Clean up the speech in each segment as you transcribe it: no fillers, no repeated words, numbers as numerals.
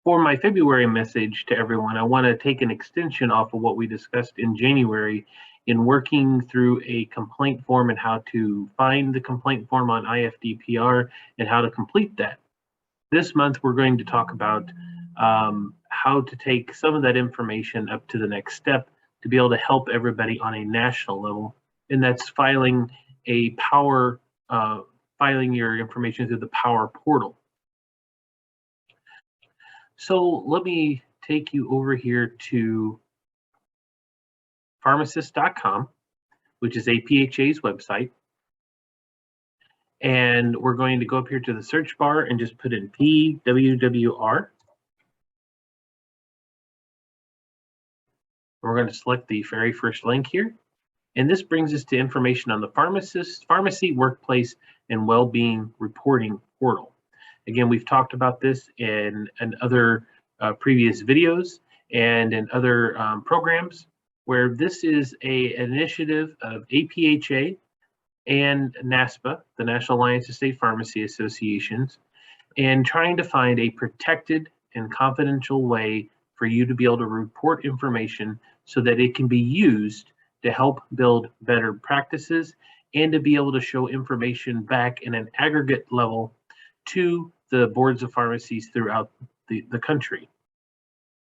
For my February message to everyone, I want to take an extension off of what we discussed in January in working through a complaint form and how to find the complaint form on IFDPR and how to complete that. This month, we're going to talk about how to take some of that information up to the next step to be able to help everybody on a national level, and that's filing a filing your information through the Power portal. So let me take you over here to Pharmacist.com, which is IPHA's website. And we're going to go up here to the search bar and just put in PWWR. We're going to select the very first link here. And this brings us to information on the Pharmacy, Workplace, and Wellbeing Reporting Portal. Again, we've talked about this in other previous videos and in other programs, where this is an initiative of IPHA and NASPA, the National Alliance of State Pharmacy Associations, and trying to find a protected and confidential way for you to be able to report information so that it can be used to help build better practices and to be able to show information back in an aggregate level to the boards of pharmacies throughout the country.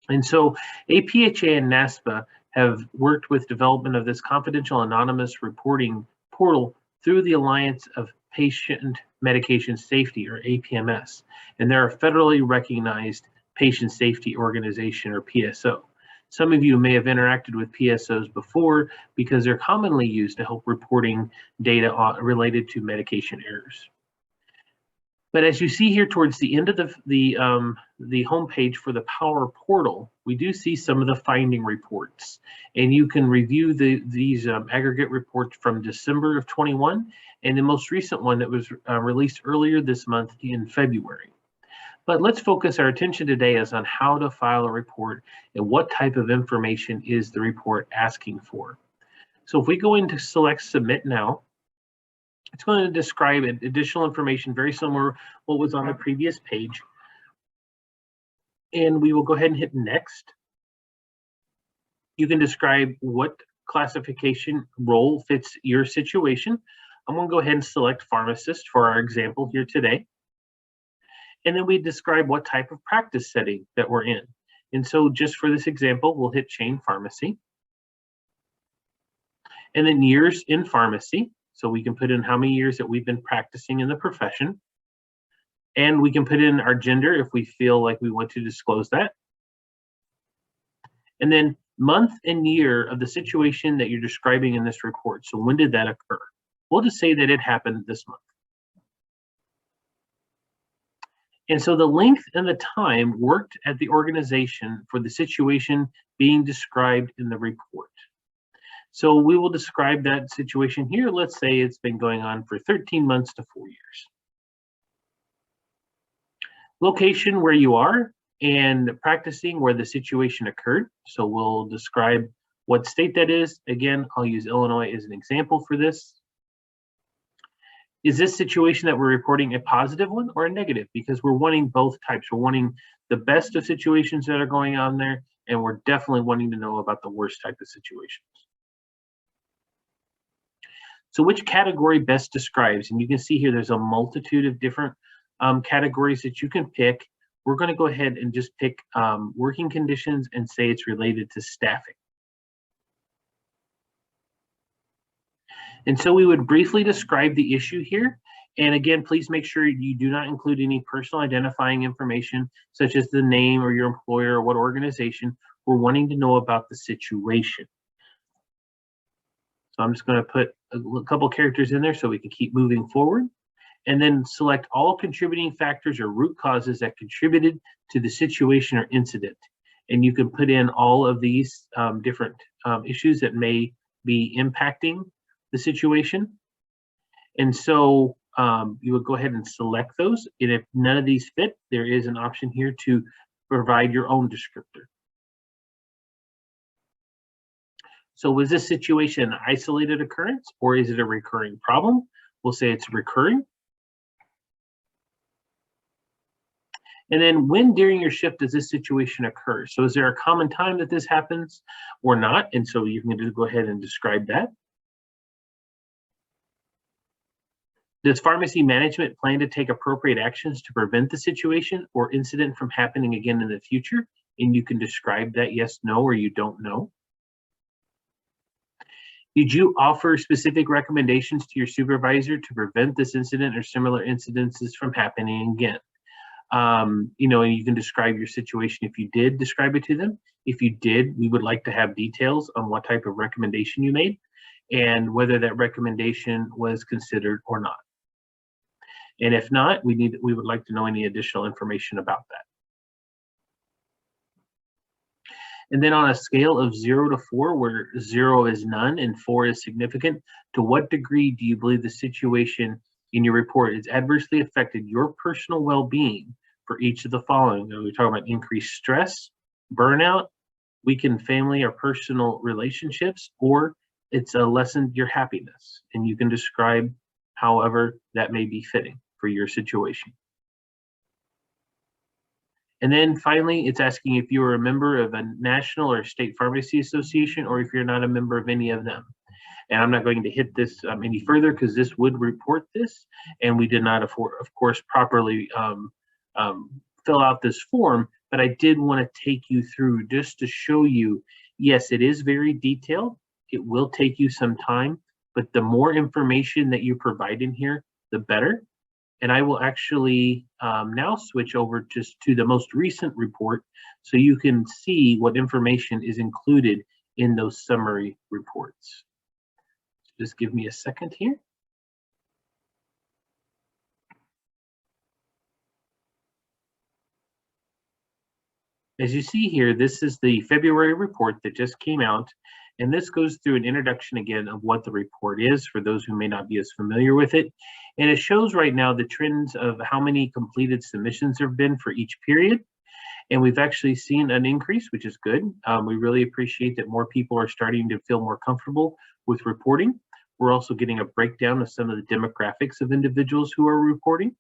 And so IPHA and NASPA have worked with development of this confidential anonymous reporting portal through the Alliance of Patient Medication Safety, or APMS, and they're a federally recognized patient safety organization, or PSO. Some of you may have interacted with PSOs before because they're commonly used to help reporting data related to medication errors. But as you see here towards the end of the homepage for the Power portal, we do see some of the finding reports, and you can review these aggregate reports from December of 21 and the most recent one that was released earlier this month in February. But let's focus our attention today is on how to file a report and what type of information is the report asking for. So if we go into select Submit Now, it's going to describe additional information very similar to what was on the previous page. And we will go ahead and hit Next. You can describe what classification role fits your situation. I'm going to go ahead and select Pharmacist for our example here today. And then we describe what type of practice setting that we're in. And so just for this example, we'll hit Chain Pharmacy. And then years in pharmacy. So we can put in how many years that we've been practicing in the profession. And we can put in our gender if we feel like we want to disclose that. And then month and year of the situation that you're describing in this report. So when did that occur? We'll just say that it happened this month. And so the length and the time worked at the organization for the situation being described in the report. So we will describe that situation here. Let's say it's been going on for 13 months to 4 years. Location where you are and practicing where the situation occurred. So we'll describe what state that is. Again, I'll use Illinois as an example for this. Is this situation that we're reporting a positive one or a negative? Because we're wanting both types. We're wanting the best of situations that are going on there, and we're definitely wanting to know about the worst type of situations. So which category best describes? And you can see here there's a multitude of different categories that you can pick. We're going to go ahead and just pick working conditions and say it's related to staffing. And so we would briefly describe the issue here. And again, please make sure you do not include any personal identifying information, such as the name or your employer or what organization. We're wanting to know about the situation. So I'm just going to put a couple characters in there so we can keep moving forward. And then select all contributing factors or root causes that contributed to the situation or incident. And you can put in all of these different issues that may be impacting the situation. And so you would go ahead and select those. And if none of these fit, there is an option here to provide your own descriptor. So was this situation an isolated occurrence or is it a recurring problem? We'll say it's recurring. And then when during your shift does this situation occur? So is there a common time that this happens or not? And so you can just go ahead and describe that. Does pharmacy management plan to take appropriate actions to prevent the situation or incident from happening again in the future? And you can describe that yes, no, or you don't know. Did you offer specific recommendations to your supervisor to prevent this incident or similar incidences from happening again? And you can describe your situation if you did describe it to them. If you did, we would like to have details on what type of recommendation you made and whether that recommendation was considered or not. And if not, we would like to know any additional information about that. And then on a scale of 0 to 4, where 0 is none and 4 is significant, to what degree do you believe the situation in your report has adversely affected your personal well-being for each of the following? We're talking about increased stress, burnout, weakened family or personal relationships, or it's lessened your happiness. And you can describe however that may be fitting for your situation. And then finally, it's asking if you are a member of a national or state pharmacy association, or if you're not a member of any of them. And I'm not going to hit this any further because this would report this, and we did not, of course, properly fill out this form, but I did want to take you through just to show you, yes, it is very detailed. It will take you some time, but the more information that you provide in here, the better. And I will actually now switch over just to the most recent report so you can see what information is included in those summary reports. Just give me a second here. As you see here, this is the February report that just came out. And this goes through an introduction again of what the report is for those who may not be as familiar with it. And it shows right now the trends of how many completed submissions there have been for each period. And we've actually seen an increase, which is good. We really appreciate that more people are starting to feel more comfortable with reporting. We're also getting a breakdown of some of the demographics of individuals who are reporting.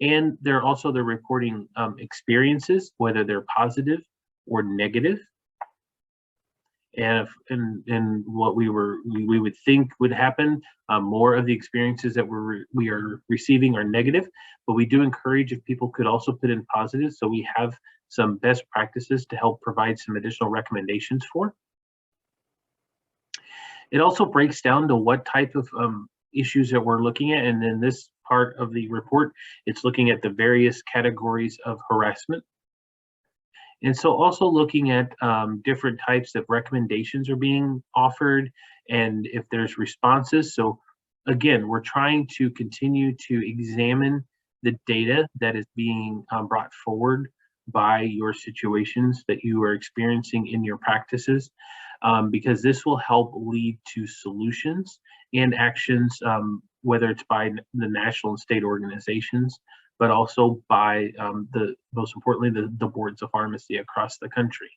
And they're also the reporting experiences, whether they're positive or negative. And what we would think would happen, more of the experiences that we are receiving are negative, but we do encourage if people could also put in positive, so we have some best practices to help provide some additional recommendations for. It also breaks down to what type of issues that we're looking at, and in this part of the report, it's looking at the various categories of harassment. And so also looking at different types of recommendations are being offered and if there's responses. So again, we're trying to continue to examine the data that is being brought forward by your situations that you are experiencing in your practices, because this will help lead to solutions and actions, whether it's by the national and state organizations, but also by most importantly, the boards of pharmacy across the country,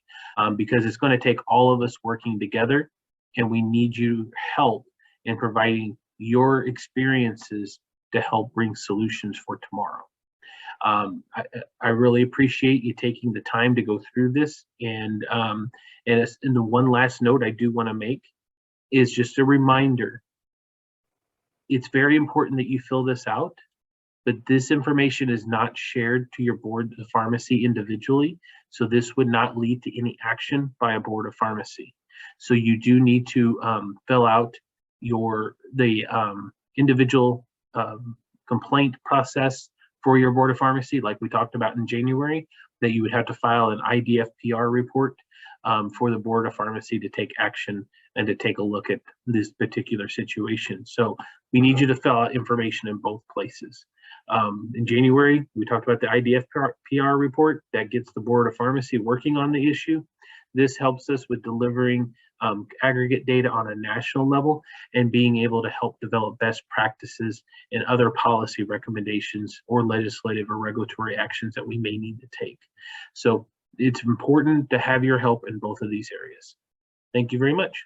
because it's going to take all of us working together, and we need you help in providing your experiences to help bring solutions for tomorrow. I really appreciate you taking the time to go through this, and the one last note I do want to make is just a reminder. It's very important that you fill this out, but this information is not shared to your board of pharmacy individually, so this would not lead to any action by a board of pharmacy. So you do need to fill out the individual complaint process for your board of pharmacy, like we talked about in January, that you would have to file an IPhA report for the board of pharmacy to take action and to take a look at this particular situation. So we need you to fill out information in both places. In January, we talked about the IPhA report that gets the board of pharmacy working on the issue. This helps us with delivering aggregate data on a national level and being able to help develop best practices and other policy recommendations or legislative or regulatory actions that we may need to take. So it's important to have your help in both of these areas. Thank you very much.